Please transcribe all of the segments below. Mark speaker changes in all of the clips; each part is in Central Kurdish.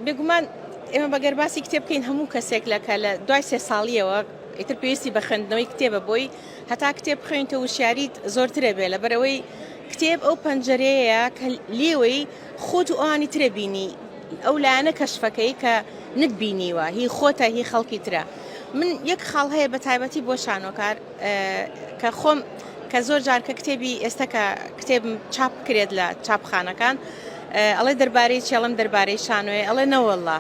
Speaker 1: بێگومان ئێمە بەگەر باسی کتێب بکەین هەموو کەسێک لەکە لە دوای 3 ساڵیەوە ئیتر پێویستی بە خوێندنەوەی کتێبە بۆی هەتا کتێب بخوێنیتە وشیاریت زۆرترە بێ لەبەرەوەی کتێب ئەو پەنجەرەیە کە لێوەی خۆت و ئەوانی ترە بینی ئەو لایەنە کەشفەکەی کە نتبینیوە هی خۆتە هی خەڵکی ترە. من یەک خاڵ هەیە بە تایبەتی بۆ شانۆکار کە خۆم کە زۆر جار کە کتێبی ئێستا کە کتێبم چاپ کرێت لە چاپخانەکان ئەڵێ دەربارەی چێڵم دەربارەی شانۆیە ئەڵێ نەوەڵڵا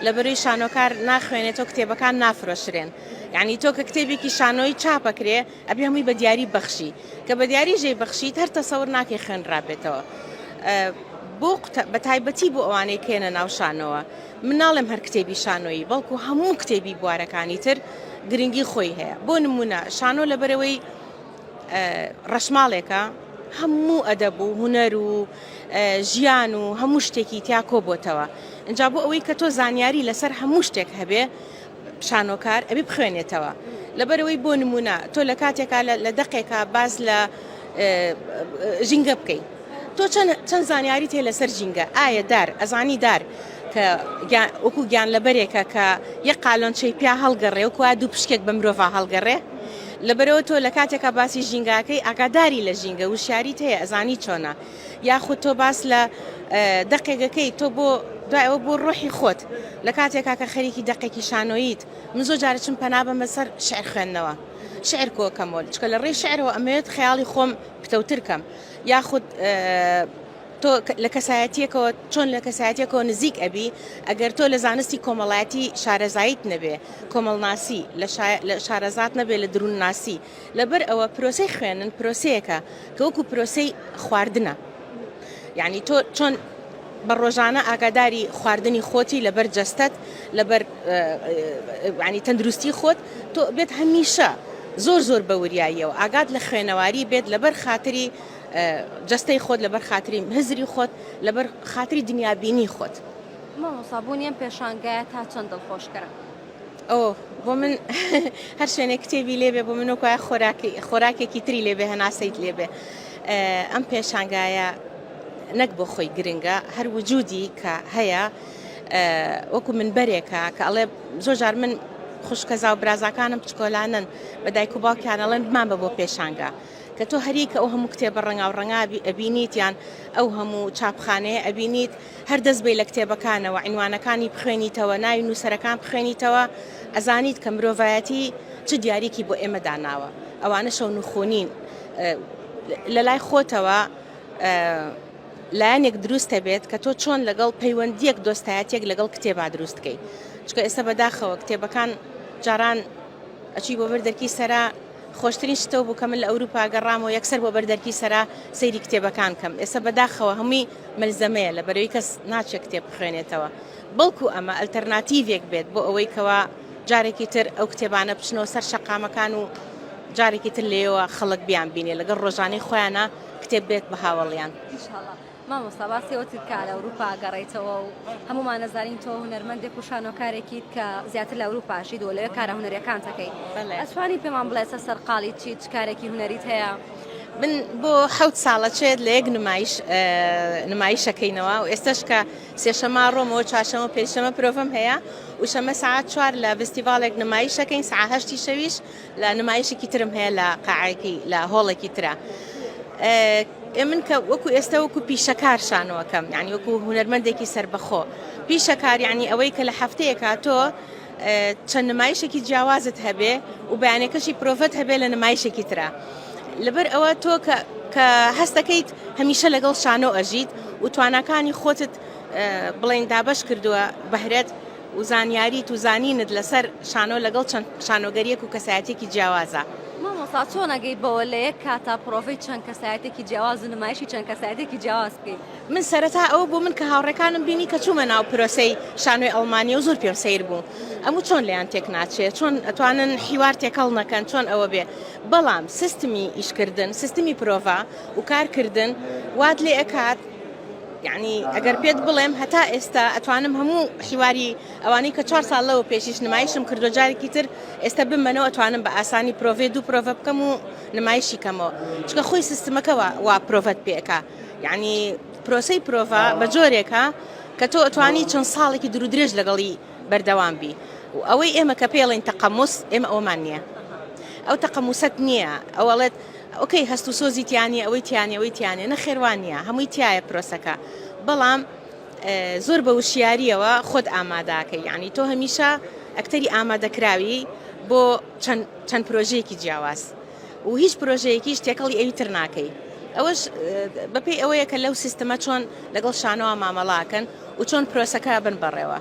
Speaker 1: لەبەرەوەی شانۆکار ناخوێنێتەوە کتێبەکان نافرۆشرێن یعنی تۆ کە کتێبێکی شانۆی چاپەکرێ ئەبێ هەمووی بە دیاری بەخشی کە بە دیاری ژێ بەخشیت هەر تەسەور ناکەی خوێنرابێتەوە. بۆ بە تایبەتی بۆ ئەوانەی کێنە ناو شانەوە من ناڵێم هەر کتێبی شانۆیی بەڵکو هەموو کتێبی بوارەکانی تر گرنگی خۆی هەیە. بۆ نمونە شانۆ لەبەرەوەی ڕەشماڵێکە هەموو ئەدەب و هونەر و ژیان و هەموو شتێکی تیا کۆبۆتەوە اینجا بۆ ئەوەی کە تۆ زانیاری لەسەر هەموو شتێک هەبێ شانۆکار ئەبێ بخوێنێتەوە. لەبەرەوەی بۆ نمونە تۆ لە کاتێکا لە دەقێکا باز لە ژینگە بکەیت تۆ چەند زانیاری تێ لەسەر ژینگە ئایا دار ئەزانی دار کە وەکو گیان لەبەرێکە کە یەک قالۆنچەی پیا هەڵگەڕێ و کووا دوو پشکێک بە مرۆڤ هەڵگەڕێ لەبەرەوە تۆ لە کاتێکە باسی ژینگاکەی ئاگاداری لە ژینگە وشیاریت هەیە ئەزانی چۆنە یاخود تۆ باس لە دەقێگەکەی تۆ بۆ دوایەوە بۆ ڕۆحی خۆت لە کاتێکا کە خەریکی دەقێکی شانۆییت من زۆر جارە چم پەنابەمە سەر شعر خوێندنەوە شعر کۆکەمەوە چکە لە ڕێی شعرەوە ئەمەوێت خەیاڵی خۆم پتەوتر کەم یاخود تۆ لە کەسایەتیەکەوە چۆن لە کەسایەتیەکەوە نزیک ئەبی ئەگەر تۆ لە زانستی کۆمەڵایەتی شارەزاییت نەبێ کۆمەڵناسی لە شارەزات نەبێ لە دروونناسی لەبەر ئەوە پرۆسەی خوێنن پرۆسەیەکە کە وەکو پرۆسەی خواردنە یعنی تۆ چۆن بە ڕۆژانە ئاگاداری خواردنی خۆتی لەبەر جەستەت لەبەر ینی تەندروستی خۆت تۆ بێت هەمیشە زۆر زۆر بە وریاییەوە ئاگات لە خوێنەواری بێت لەبەر خاتری جەستەی خۆت لەبەر خاتری هزری خۆت لەبەر خاتری دنیابینی خۆت.
Speaker 2: مامۆسابوونیان پێشانگایە تا چەند دڵخۆشکەرە
Speaker 1: ئەو بۆ من هەر شوێنێک کتێبی لێبێ بۆ من وەکوای خۆراکێکی تری لێبێ هەناسەیت لێبێ ئەم پێشانگایە نەک بۆ خۆی گرنگە هەر وجودی کە هەیە وەکو من بەرێکە کە ئەڵێ زۆر جار من خوشکەزا و برازاکانم پچکۆلانن بە دایک و باوکیان ئەڵێن بمان بە بۆ پێشانگا کە تۆ هەریکە ئەو هەموو کتێبە ڕەنگا و ڕەنگا ئەبینیت یان ئەو هەموو چاپخانەیە ئەبینیت هەر دەست بێ لە کتێبەکانەوە عنوانەکانی بخوێنیتەوە ناوی نووسەرەکان بخوێنیتەوە ئەزانیت کە مرۆڤایەتی چ دیارێکی بۆ ئێمە داناوە ئەوانە شەو نوخۆنین لە لای خۆتەوە لایەنێک دروستە بێت کە تۆ چۆن لەگەڵ پەیوەندیەک دۆستایەتێک لەگەڵ کتێبا دروست بکەی چکە ئێستا بەداخەوە کتێبەکان جاران ئەچی بۆ بەردەرکی سەرا خۆشترین شتەوە بوو کە من لە ئەوروپا گەڕامەوە یەکسەر بۆ بەردەرکی سەرا سەیری کتێبەکان کەم ئێستا بەداخەوە هەمووی مەلزەمەیە لەبەرەوەی کەس ناچێت کتێب بخوێنێتەوە بەڵکو ئەمە ئەلتەرناتیڤێک بێت بۆ ئەوەی کەوا جارێکی تر ئەو کتێبانە بچنەوە سەر شەقامەکان و جارێکی تر لێەوە خەڵک بیان بینێ لەگەڵ ڕۆژانەی خۆیانە کتێب بێت بە هاوڵیان.
Speaker 2: مامۆستا باسیەوەتت کە لە ئەوروپا گەڕێیتەوە و هەمومان نەزانین تۆ هونەرمەندێک و شانۆکارێکیت کە زیاتر لە ئەوروپاشیت و لەوێ کارە هونەریەکان دەکەیت ئەتوانی پێمان بڵێ سەرقاڵی چیت کارێکی هونەریت هەیە؟
Speaker 1: من بۆ 7 ساڵە چێت لە یەک نمایشەکەینەوە و ئێستش کە سێشەمە ڕۆمەوە چاشەمە پێشەمە پرۆڤم هەیە و شەمە ساعت 4 لە فستیڤالێک نمایشەکەین ساعت 8 شەویش لە نمایشێکی ترم هەیە لە قاعەیەکی لە هۆڵێکی ترە. من کە وەکو ئێستا وەکو پیشەکار شانەوەکەم یعنی وەکو هونەرمەندێکی سربەخۆ پیشەکار یعنی ئەوەی کە لە هەفتەیەکە تۆ چەند نمایشێکی جیاوازت هەبێ و بەیانەکەشی پرۆڤەت هەبێ لە نمایشێکی ترە لەبەر ئەوە تۆ کە هەست دەکەیت هەمیشە لەگەڵ شانۆ ئەژیت و توانەکانی خۆتت بڵێن دابەش کردووە بەهرەت و زانیاریت و زانینت لەسەر شانۆ لەگەڵ چەند شانۆگەریەک و کەسایەتێکی جیاوازە.
Speaker 2: مامۆستا چۆن ئەگەی بەوە لە یەک کاتا پرۆڤی چەند کەسایەتێکی جیاواز و نمایشی چەند کەسایەتێکی جیاواز بکەیت؟
Speaker 1: من سەرەتا ئەوە بۆ من کە هاوڕێکانم بینی کە چوومە ناو پرۆسەی شانۆی ئەڵمانیا و زۆر پێم سەیر بوو ئەموو چۆن لێیان تێک ناچێت چۆن ئەتوانن حیوار تێکەڵ نەکەن چۆن ئەوە بێ بەڵام سیستمی ئیشکردن سیستمی پرۆڤا و کارکردن وات لێ ئەکات یعنی ئەگەر پێت بڵێم هەتا ئێستا ئەتوانم هەموو حیواری ئەوانەی کە 4 ساڵ لەوە پێشیش نمایشم کردو جارێکی تر ئێستا بمەنەوە ئەتوانم بە ئاسانی پرۆڤێ دوو پرۆڤە بکەم و نمایشی کەمەوە چکە خۆی سیستمەکەەوە وا پرۆڤەت پێکا یعنی پرۆسەی پرۆڤا بە جۆرێکە کە تۆ ئەتوانی چەند ساڵێکی دوور درێژ لەگەڵی بەردەوام بی و ئەوەی ئێمە کە پێڵین تەقەموس ئێمە ئەومان نییە ئەو تەقەموسەت نییە ئەوڵێت ئۆکەی هەست و سۆزی تیانی ئەوەی تیانی ئەوەی تیانێ نەخێوان نییە هەمووی تایە پرۆسەکە بەڵام زۆر بە وشیاریەوە خۆت ئاماداکەی یعنی تۆ هەمیشە ئەکتەری ئامادەکراوی بۆ چەند پرۆژەیەکی جیاواز و هیچ پرۆژەیەکی شتێکەڵی ئەوی تر ناکەی ئەوەش بەپێی ئەوەیە کە لەو سیستەمە چۆن لەگەڵ شانەوە مامەڵاکەن و چۆن پرۆسەکە بن بەڕێوە.